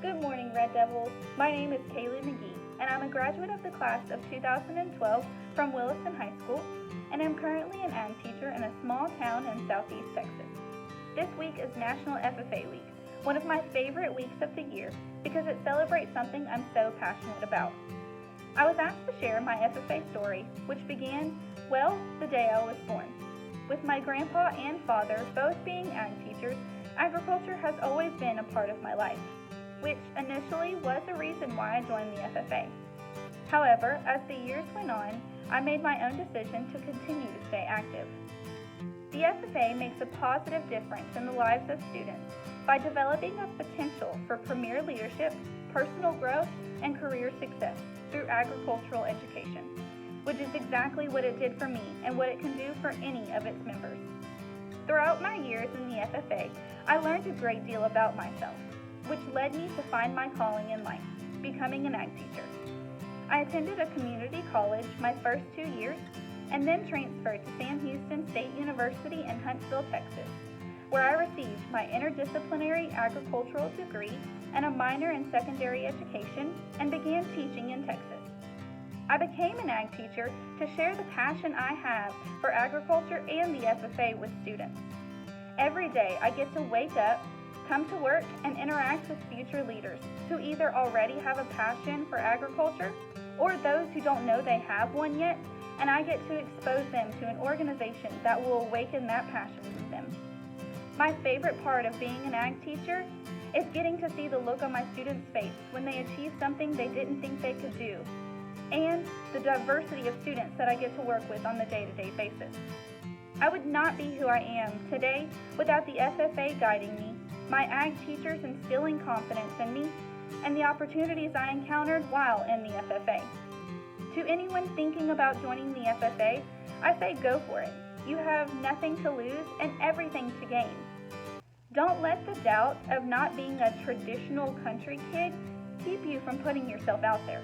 Good morning, Red Devils. My name is Kayla McGee, and I'm a graduate of the class of 2012 from Williston High School, and I'm currently an ag teacher in a small town in southeast Texas. This week is National FFA Week, one of my favorite weeks of the year because it celebrates something I'm so passionate about. I was asked to share my FFA story, which began, the day I was born. With my grandpa and father both being ag teachers, agriculture has always been a part of my life, which initially was the reason why I joined the FFA. However, as the years went on, I made my own decision to continue to stay active. The FFA makes a positive difference in the lives of students by developing a potential for premier leadership, personal growth, and career success through agricultural education, which is exactly what it did for me and what it can do for any of its members. Throughout my years in the FFA, I learned a great deal about myself, which led me to find my calling in life, becoming an ag teacher. I attended a community college my first 2 years and then transferred to Sam Houston State University in Huntsville, Texas, where I received my interdisciplinary agricultural degree and a minor in secondary education and began teaching in Texas. I became an ag teacher to share the passion I have for agriculture and the FFA with students. Every day I get to wake up, come to work, and interact with future leaders who either already have a passion for agriculture or those who don't know they have one yet, and I get to expose them to an organization that will awaken that passion in them. My favorite part of being an ag teacher is getting to see the look on my students' face when they achieve something they didn't think they could do, and the diversity of students that I get to work with on the day-to-day basis. I would not be who I am today without the FFA guiding me, my ag teachers instilling confidence in me, and the opportunities I encountered while in the FFA. To anyone thinking about joining the FFA, I say go for it. You have nothing to lose and everything to gain. Don't let the doubt of not being a traditional country kid keep you from putting yourself out there.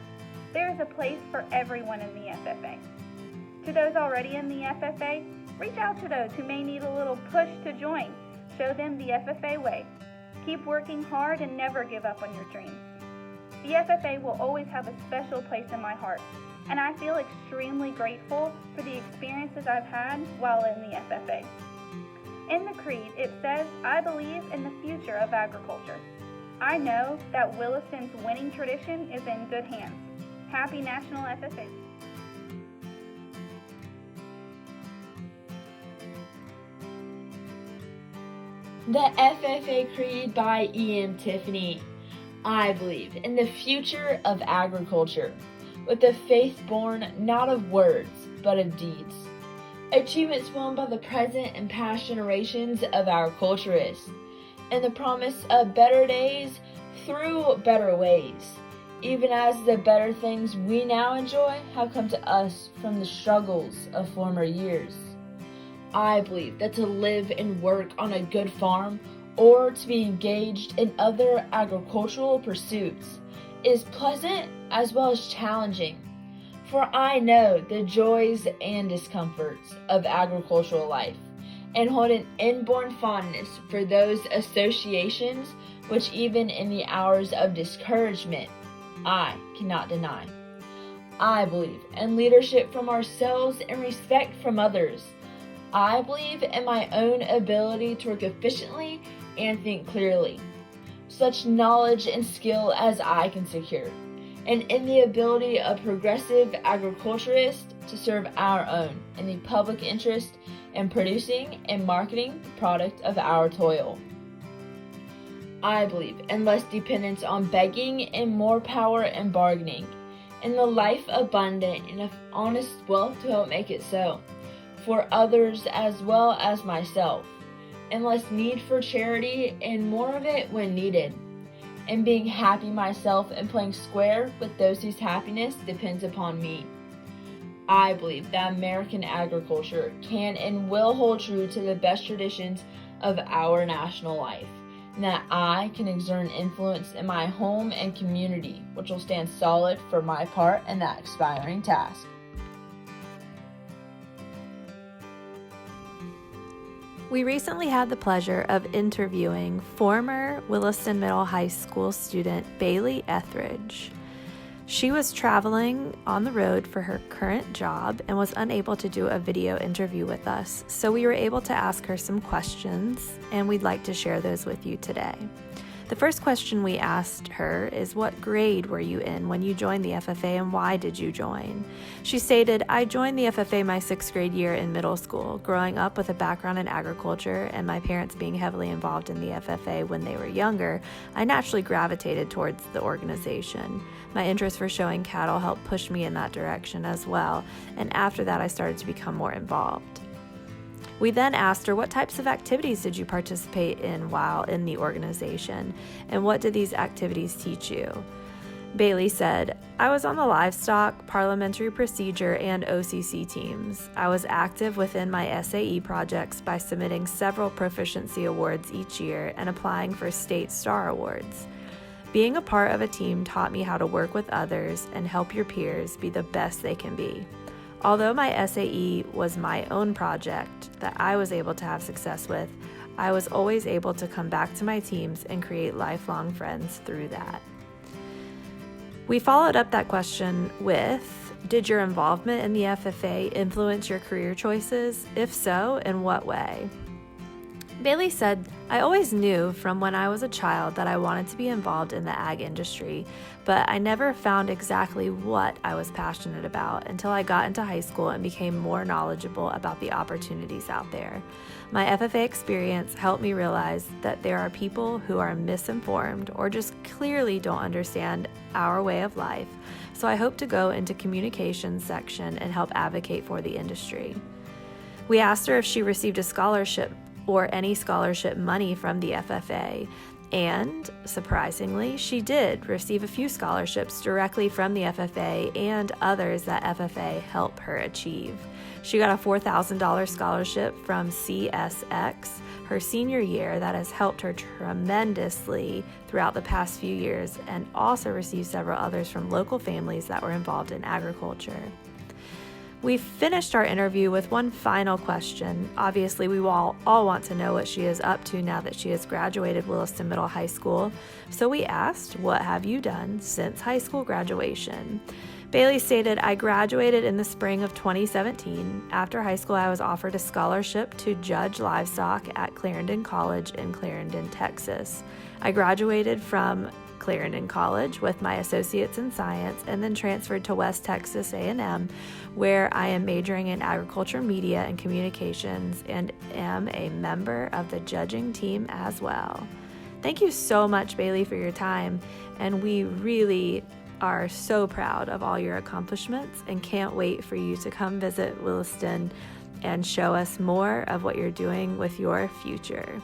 There is a place for everyone in the FFA. To those already in the FFA, reach out to those who may need a little push to join. Show them the FFA way. Keep working hard and never give up on your dreams. The FFA will always have a special place in my heart, and I feel extremely grateful for the experiences I've had while in the FFA. In the creed, it says, "I believe in the future of agriculture." I know that Williston's winning tradition is in good hands. Happy National FFA. The FFA Creed by E.M. Tiffany. I believe in the future of agriculture, with a faith born not of words, but of deeds. Achievements won by the present and past generations of agriculturists, and the promise of better days through better ways, even as the better things we now enjoy have come to us from the struggles of former years. I believe that to live and work on a good farm or to be engaged in other agricultural pursuits is pleasant as well as challenging, for I know the joys and discomforts of agricultural life and hold an inborn fondness for those associations which even in the hours of discouragement I cannot deny. I believe in leadership from ourselves and respect from others. I believe in my own ability to work efficiently and think clearly, such knowledge and skill as I can secure, and in the ability of progressive agriculturists to serve our own in the public interest in producing and marketing the product of our toil. I believe in less dependence on begging and more power in bargaining, in the life abundant and of honest wealth to help make it so, for others as well as myself, and less need for charity and more of it when needed, and being happy myself and playing square with those whose happiness depends upon me. I believe that American agriculture can and will hold true to the best traditions of our national life, and that I can exert an influence in my home and community, which will stand solid for my part in that aspiring task. We recently had the pleasure of interviewing former Williston Middle High School student Bailey Etheridge. She was traveling on the road for her current job and was unable to do a video interview with us, so we were able to ask her some questions, and we'd like to share those with you today. The first question we asked her is, what grade were you in when you joined the FFA and why did you join? She stated, I joined the FFA my 6th grade year in middle school. Growing up with a background in agriculture and my parents being heavily involved in the FFA when they were younger, I naturally gravitated towards the organization. My interest for showing cattle helped push me in that direction as well, and after that I started to become more involved. We then asked her, what types of activities did you participate in while in the organization, and what did these activities teach you? Bailey said, I was on the livestock, parliamentary procedure, and OCC teams. I was active within my SAE projects by submitting several proficiency awards each year and applying for state star awards. Being a part of a team taught me how to work with others and help your peers be the best they can be. Although my SAE was my own project that I was able to have success with, I was always able to come back to my teams and create lifelong friends through that. We followed up that question with, did your involvement in the FFA influence your career choices? If so, in what way? Bailey said, I always knew from when I was a child that I wanted to be involved in the ag industry, but I never found exactly what I was passionate about until I got into high school and became more knowledgeable about the opportunities out there. My FFA experience helped me realize that there are people who are misinformed or just clearly don't understand our way of life, so I hope to go into communications section and help advocate for the industry. We asked her if she received a scholarship or any scholarship money from the FFA, and surprisingly, she did receive a few scholarships directly from the FFA and others that FFA helped her achieve. She got a $4,000 scholarship from CSX her senior year that has helped her tremendously throughout the past few years, and also received several others from local families that were involved in agriculture. We finished our interview with one final question. Obviously, we all want to know what she is up to now that she has graduated Williston Middle High School. So we asked, what have you done since high school graduation? Bailey stated, I graduated in the spring of 2017. After high school, I was offered a scholarship to judge livestock at Clarendon College in Clarendon, Texas. I graduated from Clarendon College with my associates in science and then transferred to West Texas A&M, where I am majoring in agriculture, media, and communications, and am a member of the judging team as well. Thank you so much, Bailey, for your time, and we really are so proud of all your accomplishments and can't wait for you to come visit Williston and show us more of what you're doing with your future.